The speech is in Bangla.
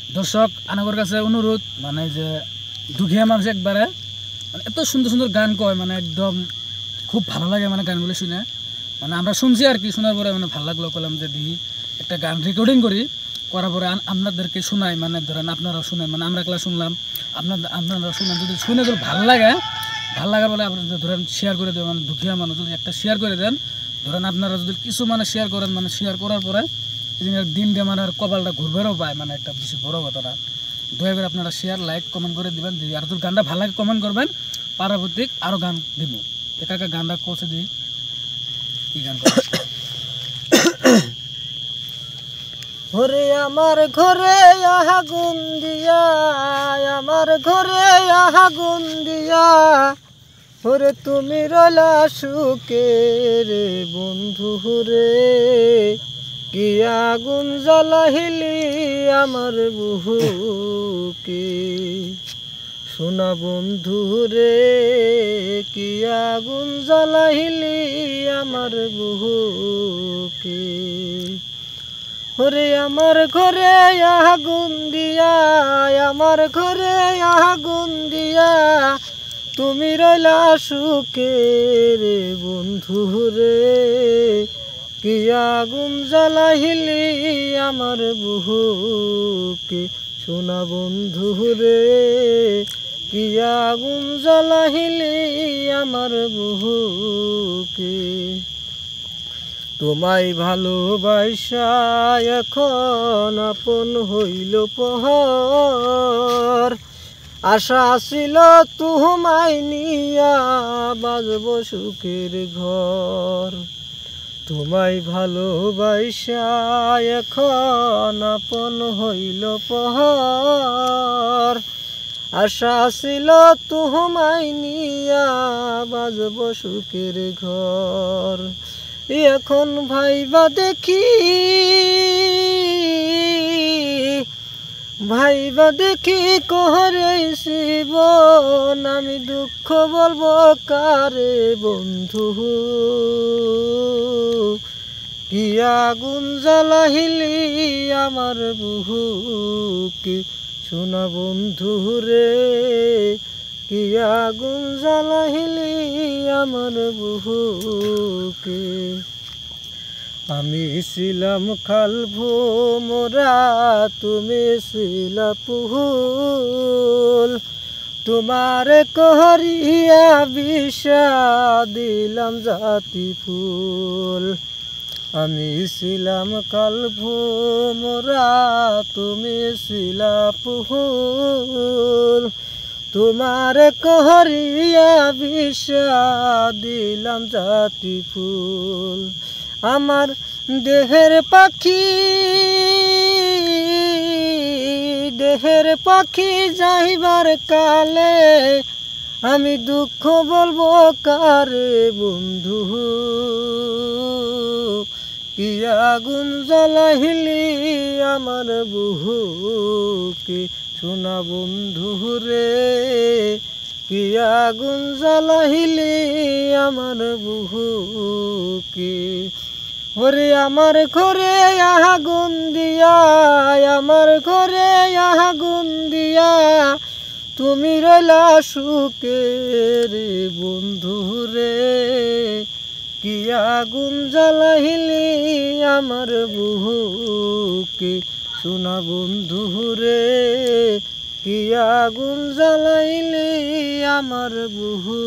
দর্শক আনাগর কাছে অনুরোধ মানে যে দুঃখিয়া মানুষ একবারে মানে এত সুন্দর সুন্দর গান কয় মানে একদম খুব ভালো লাগে মানে গানগুলো শুনে মানে আমরা শুনছি আর কি শোনার পরে মানে ভালো লাগলো বললাম যে দিই একটা গান রেকর্ডিং করার পরে আপনাদেরকে শোনাই মানে ধরেন আপনারা শুনেন মানে আমরা ক্লাস শুনলাম আপনারা শুনেন যদি শুনে যদি ভালো লাগার বলে আপনারা ধরেন শেয়ার করে দেবেন মানে দুঃখিয়া মানুষ যদি একটা শেয়ার করে দেন ধরেন আপনারা যদি কিছু মানে শেয়ার করেন মানে শেয়ার করার পরে দিনটা মানে আর কপালটা ঘুরবেরও পায় মানে একটা বেশি বড় কথা না দয়া করে আপনারা শেয়ার লাইক কমেন্ট করে দিবেন যদি আর তোর গানটা ভালো লাগে কমেন্ট করবেন পরবর্তী আরও গান দিব কাকা গানটা কোচে দিই কি গান ওরে আমার ঘরে আগুন দিয়া আমার ঘরে আগুন দিয়া ওরে তুমি রইলা সুখে রে বন্ধু রে কি আগুন জ্বালাহিলি আমার বুহুকে সোনা বন্ধু রে কি আগুন জ্বালাহিলি আমার বুহুকে ওরে আমার ঘরে আগুন দিয়া আমার ঘরে আগুন দিয়া তুমি রইলা সুখে রে বন্ধু রে কি আগুন জ্বালাহিলি আমার বুহুকে সোনা বন্ধু রে কি আগুন জ্বালাহিলি আমার বুহুকে তোমায় ভালোবাসা এখন আপন হইল পহর আশা ছিল তোমায় নিয়া বাজব সুখের ঘর তোমায় ভালোবাসা এখন আপন হইল পহর আশা ছিল তোমায় নিয়া বাজব সুখের ঘর এখন ভাইবা দেখি কোহরে জীবন আমি দুঃখ বলবো কারে বন্ধু কি আগুন জ্বালাহিলি আমার বুহুকে সোনা বন্ধু রে কি আগুন জ্বালাহিলি আমার বুহুকে আমি ছিলাম খালভো মোরা তুমি ছিলা পুহুল তোমার কহরিয়া বিষা দিলাম জাতি ফুল আমি ছিলাম কালভো মোরা তুমি ছিলা পুহুল তোমার কহরিয়া বিষা দিলাম জাতি ফুল আমার দেহের পাখি যাইবার কালে আমি দুঃখ বলবো কারে বন্ধু কি আগুন জ্বালাহিলি আমার বুহুকে সোনা বন্ধু রে কি আগুন জ্বালাহিলি আমার বুহুকে ওরে আমার ঘরে আগুন দিয়া আমার ঘরে আগুন দিয়া তুমি রইলা সুখে রে বন্ধু রে কি আগুন জ্বালাহিলি আমার বুহুকে সোনা বন্ধু রে কি আগুন জ্বালাইলি আমার বুহু